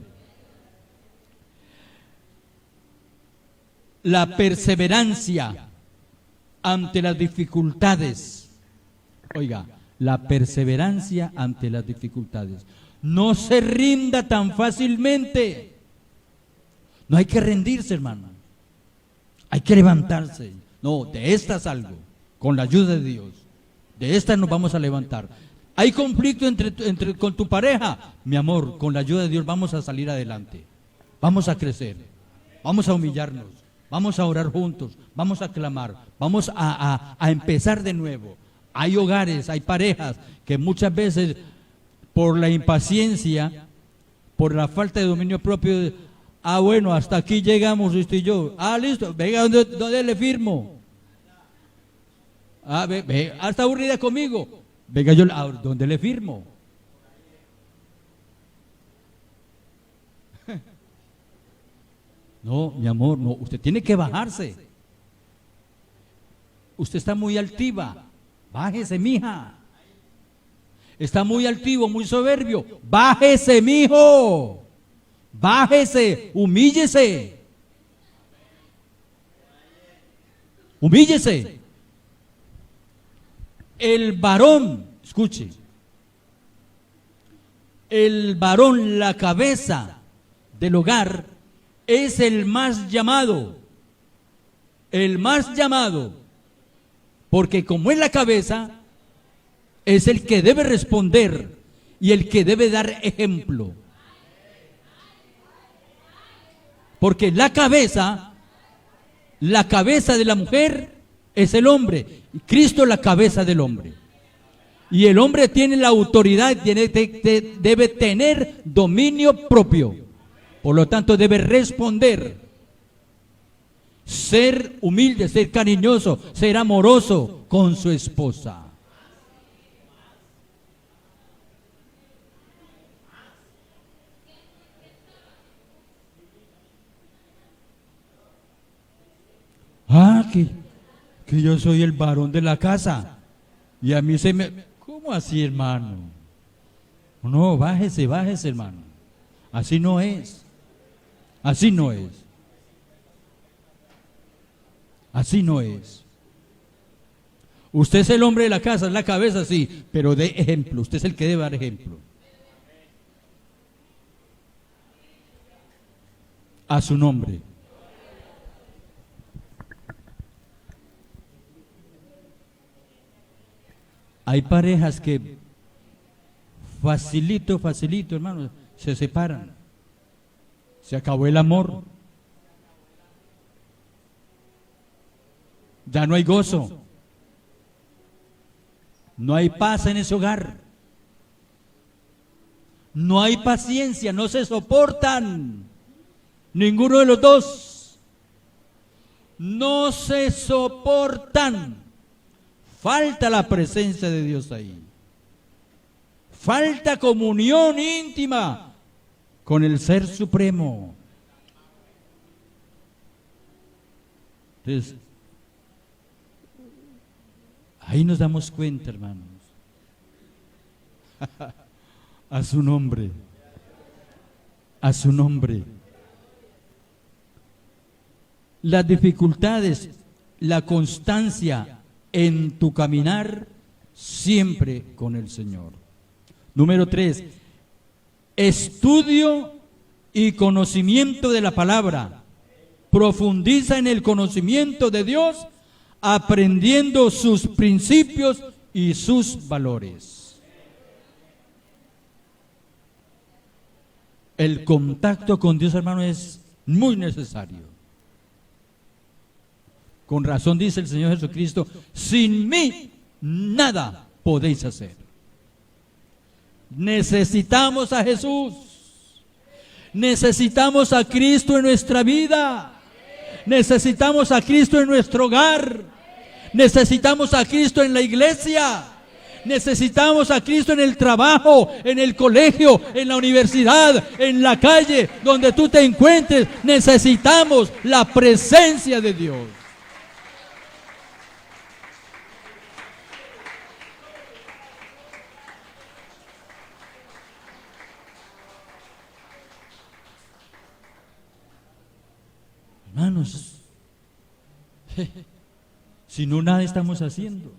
La perseverancia ante las dificultades. Oiga, la perseverancia ante las dificultades. No se rinda tan fácilmente. No hay que rendirse, hermano. Hay que levantarse. No, de esta salgo, con la ayuda de Dios. De esta nos vamos a levantar. Hay conflicto con tu pareja, mi amor, con la ayuda de Dios vamos a salir adelante. Vamos a crecer, vamos a humillarnos, vamos a orar juntos, vamos a clamar, vamos a empezar de nuevo. Hay hogares, hay parejas que muchas veces por la impaciencia, por la falta de dominio propio, bueno, hasta aquí llegamos, usted y yo. Listo, venga, ¿dónde le firmo? Está aburrida conmigo. Venga, ¿dónde le firmo? No, mi amor, no, usted tiene que bajarse. Usted está muy altiva. Bájese, mija. Está muy altivo, muy soberbio. Bájese, mijo. Bájese, humíllese. Humíllese. El varón, escuche, el varón, la cabeza del hogar, es el más llamado, porque como es la cabeza, es el que debe responder y el que debe dar ejemplo. Porque la cabeza de la mujer es el hombre, y Cristo es la cabeza del hombre. Y el hombre tiene la autoridad, debe tener dominio propio. Por lo tanto, debe responder. Ser humilde, ser cariñoso, ser amoroso con su esposa. que yo soy el varón de la casa. Y a mí se me... ¿Cómo así, hermano? No, bájese, hermano. Así no es. Así no es. Así no es. Usted es el hombre de la casa, es la cabeza, sí, pero de ejemplo. Usted es el que debe dar ejemplo. A su nombre. Hay parejas que facilito, hermano, se separan. Se acabó el amor. Ya no hay gozo. No hay paz en ese hogar. No hay paciencia, no se soportan. Ninguno de los dos. No se soportan. Falta la presencia de Dios ahí. Falta comunión íntima con el Ser Supremo. Entonces, ahí nos damos cuenta, hermanos. A su nombre. A su nombre. Las dificultades, la constancia en tu caminar siempre con el Señor. Número 3, estudio y conocimiento de la palabra. Profundiza en el conocimiento de Dios, aprendiendo sus principios y sus valores. El contacto con Dios, hermano, es muy necesario. Con razón dice el Señor Jesucristo, sin mí nada podéis hacer. Necesitamos a Jesús. Necesitamos a Cristo en nuestra vida. Necesitamos a Cristo en nuestro hogar. Necesitamos a Cristo en la iglesia. Necesitamos a Cristo en el trabajo, en el colegio, en la universidad, en la calle, donde tú te encuentres. Necesitamos la presencia de Dios. Hermanos, si no, nada estamos haciendo.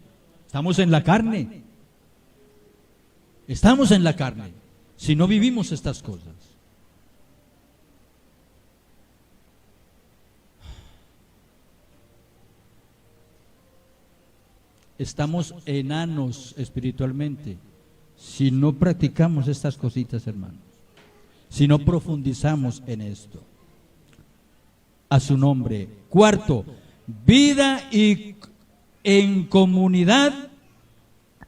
Estamos en la carne. Estamos en la carne. Si no vivimos estas cosas. Estamos enanos espiritualmente. Si no practicamos estas cositas, hermanos. Si no profundizamos en esto. A su nombre. Cuarto, vida y en comunidad.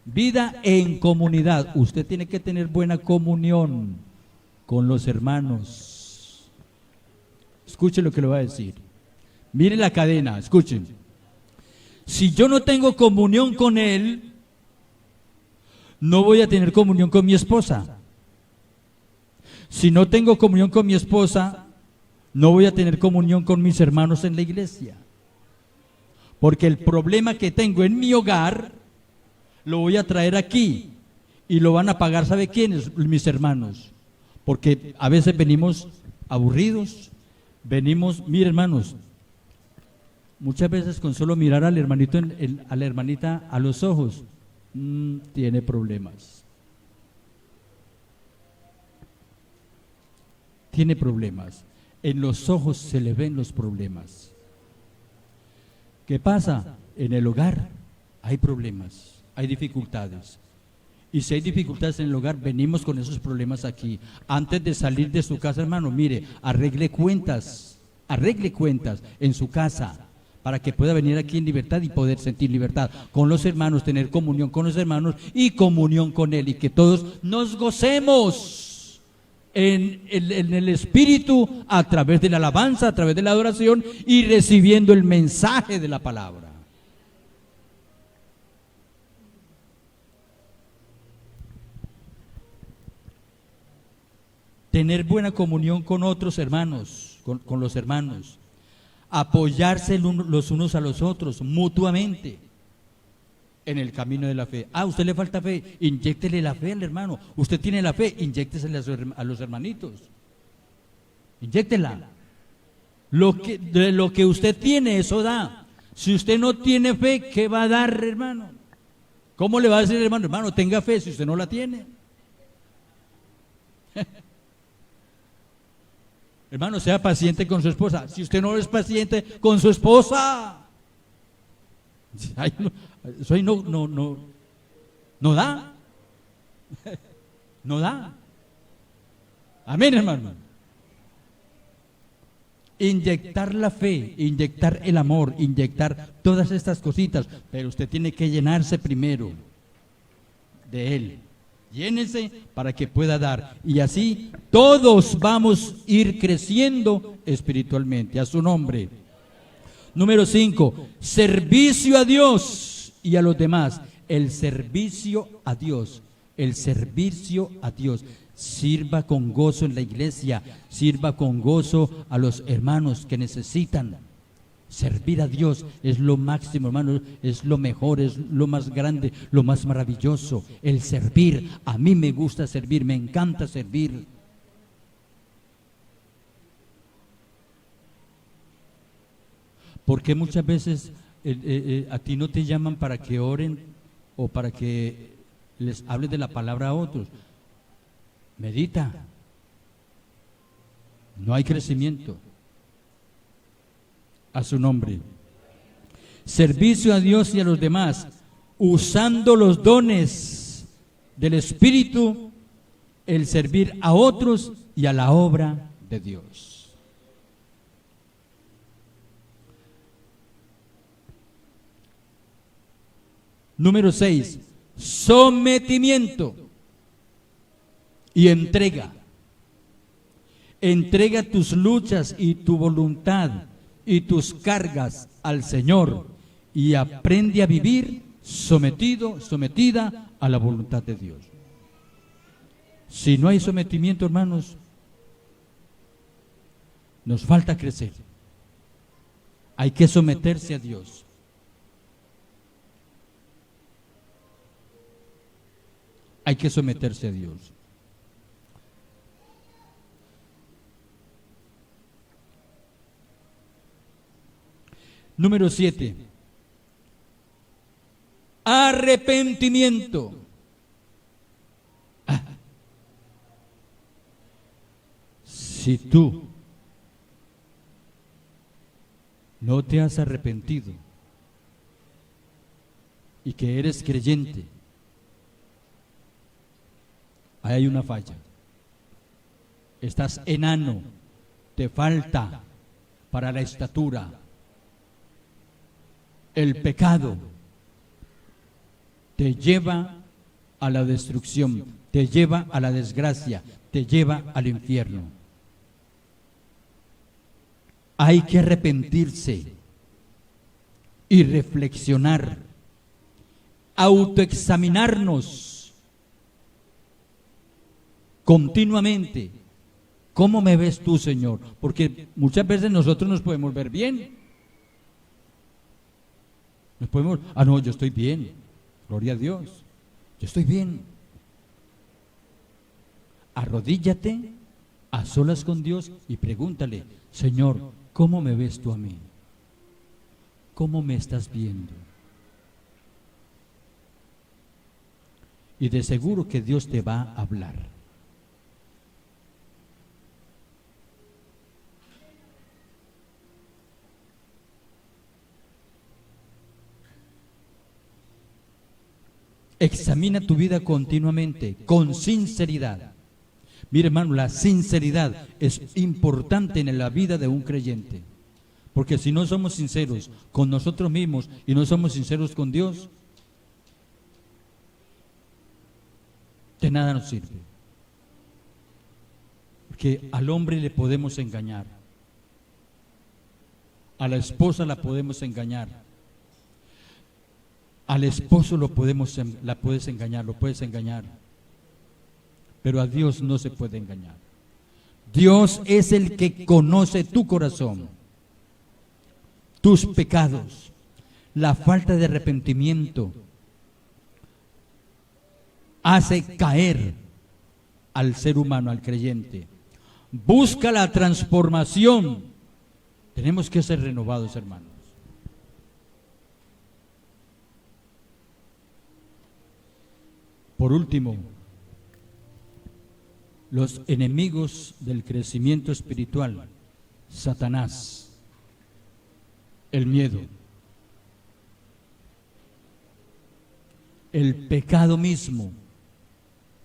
Vida en comunidad. Usted tiene que tener buena comunión con los hermanos. Escuche lo que le voy a decir. Mire la cadena, escuchen. Si yo no tengo comunión con él, no voy a tener comunión con mi esposa. Si no tengo comunión con mi esposa, no voy a tener comunión con mis hermanos en la iglesia. Porque el problema que tengo en mi hogar, lo voy a traer aquí. Y lo van a pagar, ¿sabe quiénes? Mis hermanos. Porque a veces venimos aburridos. Venimos, mire hermanos, muchas veces con solo mirar al hermanito, a la hermanita a los ojos, tiene problemas. Tiene problemas. En los ojos se le ven los problemas. ¿Qué pasa? En el hogar hay problemas, hay dificultades. Y si hay dificultades en el hogar, venimos con esos problemas aquí. Antes de salir de su casa, hermano, mire, arregle cuentas en su casa, para que pueda venir aquí en libertad y poder sentir libertad con los hermanos, tener comunión con los hermanos y comunión con Él, y que todos nos gocemos en el Espíritu, a través de la alabanza, a través de la adoración y recibiendo el mensaje de la palabra. Tener buena comunión con otros hermanos, con los hermanos. apoyarse los unos a los otros, mutuamente, en el camino de la fe. Ah, usted le falta fe, inyéctele la fe al hermano. Usted tiene la fe, inyéctesela a los hermanitos. Inyéctela. De lo que usted tiene, eso da. Si usted no tiene fe, ¿qué va a dar, hermano? ¿Cómo le va a decir, hermano? Hermano, tenga fe si usted no la tiene. Hermano, sea paciente con su esposa. Si usted no es paciente con su esposa, eso ahí no da. No da. Amén, hermano. Inyectar la fe, inyectar el amor, inyectar todas estas cositas, pero usted tiene que llenarse primero de Él. Llénese para que pueda dar. Y así todos vamos a ir creciendo espiritualmente. A su nombre. Número 5, servicio a Dios y a los demás. El servicio a Dios. El servicio a Dios. Sirva con gozo en la iglesia. Sirva con gozo a los hermanos que necesitan. Servir a Dios es lo máximo, hermano, es lo mejor, es lo más grande, lo más maravilloso. El servir, a mí me gusta servir, me encanta servir. Porque muchas veces a ti no te llaman para que oren o para que les hables de la palabra a otros. Medita. No hay crecimiento. A su nombre. Servicio a Dios y a los demás, usando los dones del Espíritu, el servir a otros y a la obra de Dios. Número 6, sometimiento y entrega. Entrega tus luchas y tu voluntad y tus cargas al Señor y aprende a vivir sometida a la voluntad de Dios. Si no hay sometimiento, hermanos, nos falta crecer. Hay que someterse a Dios. Hay que someterse a Dios. Número 7. Arrepentimiento. Si tú no te has arrepentido y que eres creyente, ahí hay una falla. Estás enano, te falta para la estatura. El pecado te lleva a la destrucción, te lleva a la desgracia, te lleva al infierno. Hay que arrepentirse y reflexionar, autoexaminarnos continuamente. ¿Cómo me ves tú, Señor? Porque muchas veces nosotros nos podemos ver bien. No, yo estoy bien, gloria a Dios, yo estoy bien. Arrodíllate a solas con Dios y pregúntale, Señor, ¿cómo me ves tú a mí? ¿Cómo me estás viendo? Y de seguro que Dios te va a hablar. Examina tu vida continuamente, con sinceridad. Mire, hermano, la sinceridad es importante en la vida de un creyente. Porque si no somos sinceros con nosotros mismos y no somos sinceros con Dios, de nada nos sirve. Porque al hombre le podemos engañar. A la esposa la podemos engañar. Al esposo la puedes engañar, lo puedes engañar. Pero a Dios no se puede engañar. Dios es el que conoce tu corazón. tus pecados, la falta de arrepentimiento, hace caer al ser humano, al creyente. Busca la transformación. Tenemos que ser renovados, hermanos. Por último, los enemigos del crecimiento espiritual, Satanás, el miedo, el pecado mismo,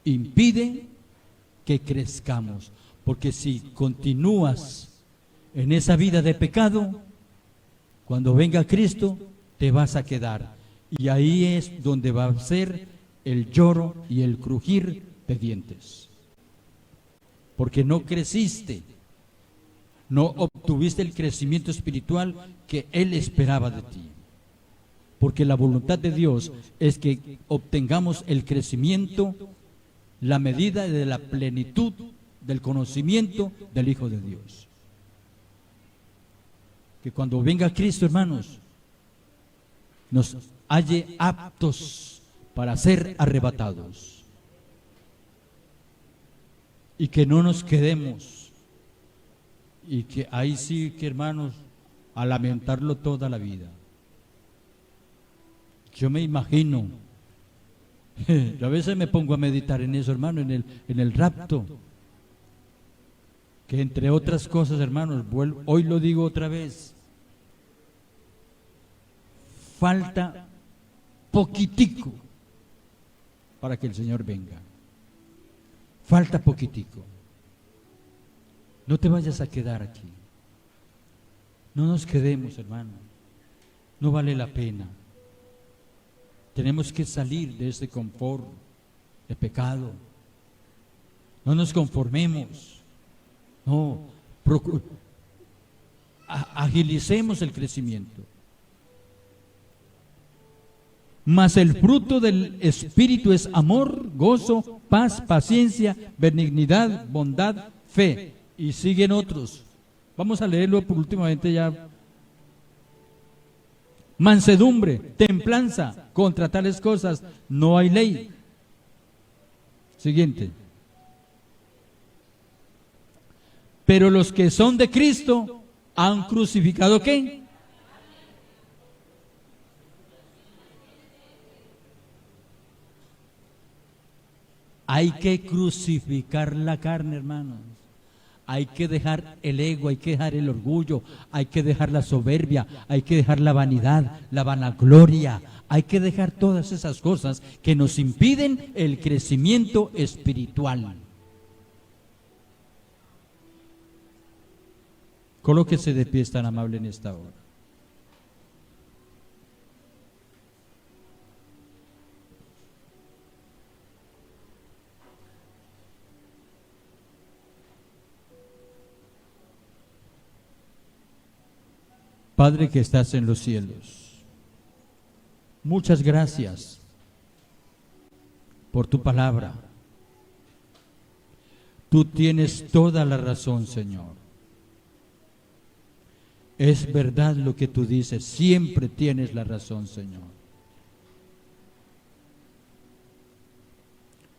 impide que crezcamos, porque si continúas en esa vida de pecado, cuando venga Cristo te vas a quedar, y ahí es donde va a ser el lloro y el crujir de dientes, porque no creciste, no obtuviste el crecimiento espiritual que Él esperaba de ti. Porque la voluntad de Dios es que obtengamos el crecimiento, la medida de la plenitud del conocimiento del Hijo de Dios. Que cuando venga Cristo, hermanos, nos halle aptos para ser arrebatados. Y que no nos quedemos. Y que ahí sí que, hermanos, a lamentarlo toda la vida. Yo me imagino, yo a veces me pongo a meditar en eso, hermano, en el rapto, que entre otras cosas, hermanos, hoy lo digo otra vez, falta poquitico para que el Señor venga, falta poquitico. No te vayas a quedar aquí, no nos quedemos, hermano, no vale la pena. Tenemos que salir de ese confort de pecado. No nos conformemos. No, agilicemos el crecimiento. Mas el fruto del Espíritu es amor, gozo, paz, paciencia, benignidad, bondad, fe. Y siguen otros. Vamos a leerlo por últimamente ya. Mansedumbre, templanza, contra tales cosas no hay ley. Siguiente. Pero los que son de Cristo han crucificado ¿qué? Hay que crucificar la carne, hermanos. Hay que dejar el ego, hay que dejar el orgullo, hay que dejar la soberbia, hay que dejar la vanidad, la vanagloria, hay que dejar todas esas cosas que nos impiden el crecimiento espiritual. Colóquese de pie, es tan amable en esta hora. Padre que estás en los cielos, muchas gracias por tu palabra. Tú tienes toda la razón, Señor. Es verdad lo que tú dices, siempre tienes la razón, Señor.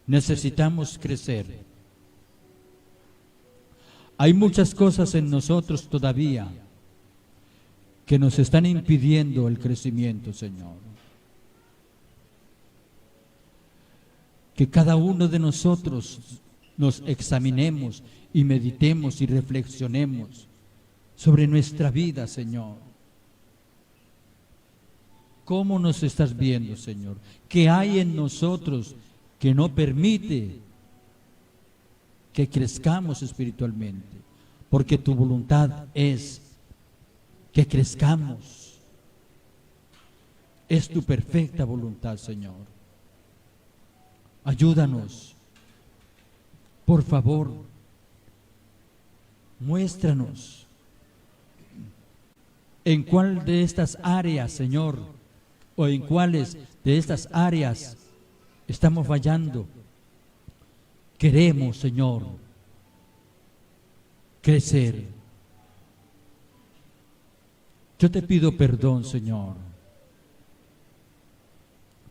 Necesitamos crecer. Hay muchas cosas en nosotros todavía que nos están impidiendo el crecimiento, Señor. Que cada uno de nosotros nos examinemos y meditemos y reflexionemos sobre nuestra vida, Señor. ¿Cómo nos estás viendo, Señor? ¿Qué hay en nosotros que no permite que crezcamos espiritualmente? Porque tu voluntad es que crezcamos. Es tu perfecta voluntad, Señor. Ayúdanos. Por favor, muéstranos en cuál de estas áreas, Señor, o en cuáles de estas áreas estamos fallando. Queremos, Señor, crecer. Yo te pido perdón, Señor.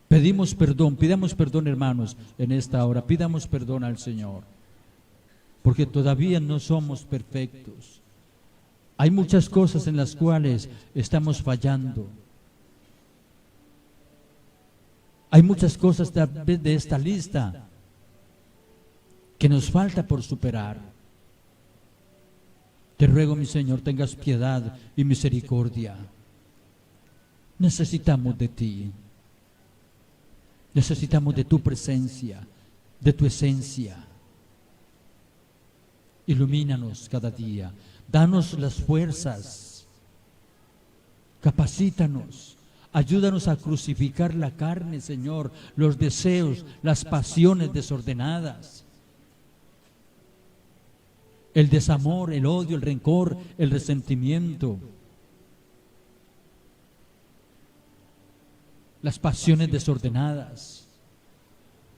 Pedimos perdón, pidamos perdón, hermanos, en esta hora. Pidamos perdón al Señor, porque todavía no somos perfectos. Hay muchas cosas en las cuales estamos fallando. Hay muchas cosas de esta lista que nos falta por superar. Te ruego, mi Señor, tengas piedad y misericordia. Necesitamos de ti. Necesitamos de tu presencia, de tu esencia. Ilumínanos cada día. Danos las fuerzas. Capacítanos. Ayúdanos a crucificar la carne, Señor, los deseos, las pasiones desordenadas. El desamor, el odio, el rencor, el resentimiento. Las pasiones desordenadas,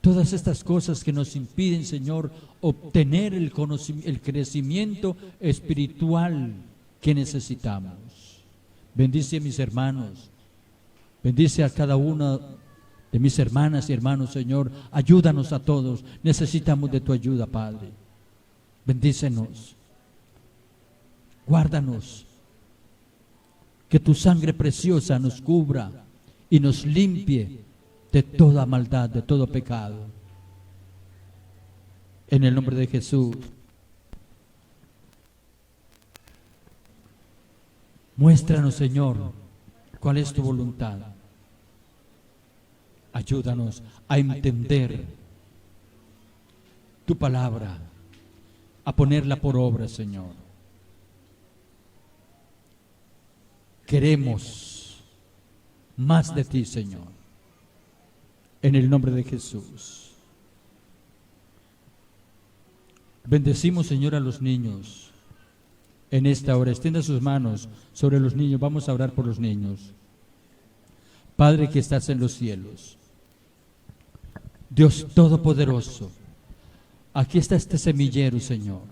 todas estas cosas que nos impiden, Señor, obtener el crecimiento espiritual que necesitamos. Bendice a mis hermanos, bendice a cada una de mis hermanas y hermanos, Señor. Ayúdanos a todos, necesitamos de tu ayuda, Padre. Bendícenos, guárdanos, que tu sangre preciosa nos cubra y nos limpie de toda maldad, de todo pecado. En el nombre de Jesús. Muéstranos, Señor, cuál es tu voluntad. Ayúdanos a entender tu palabra, a ponerla por obra, Señor. Queremos más de ti, Señor, en el nombre de Jesús. Bendecimos, Señor, a los niños en esta hora. Extienda sus manos sobre los niños. Vamos a orar por los niños. Padre que estás en los cielos, Dios Todopoderoso, aquí está este semillero, Señor.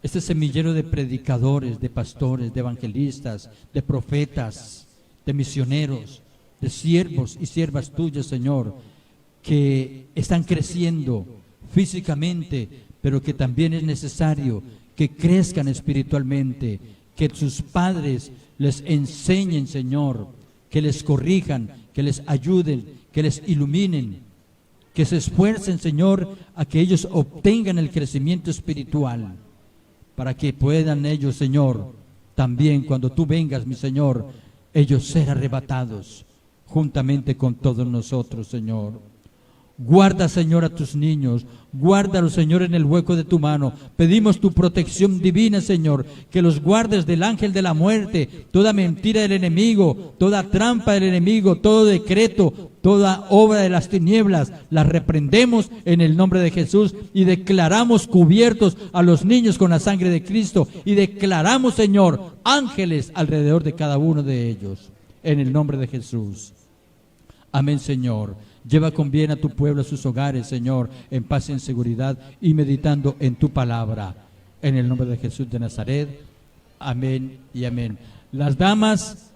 Este semillero de predicadores, de pastores, de evangelistas, de profetas, de misioneros, de siervos y siervas tuyas, Señor, que están creciendo físicamente, pero que también es necesario que crezcan espiritualmente, que sus padres les enseñen, Señor, que les corrijan, que les ayuden, que les iluminen, que se esfuercen, Señor, a que ellos obtengan el crecimiento espiritual, para que puedan ellos, Señor, también cuando tú vengas, mi Señor, ellos ser arrebatados juntamente con todos nosotros, Señor. Guarda, Señor, a tus niños. Guárdalos, Señor, en el hueco de tu mano. Pedimos tu protección divina, Señor, que los guardes del ángel de la muerte, toda mentira del enemigo, toda trampa del enemigo, todo decreto, toda obra de las tinieblas, las reprendemos en el nombre de Jesús y declaramos cubiertos a los niños con la sangre de Cristo y declaramos, Señor, ángeles alrededor de cada uno de ellos, en el nombre de Jesús. Amén, Señor. Lleva con bien a tu pueblo a sus hogares, Señor, en paz y en seguridad y meditando en tu palabra. En el nombre de Jesús de Nazaret. Amén y amén. Las damas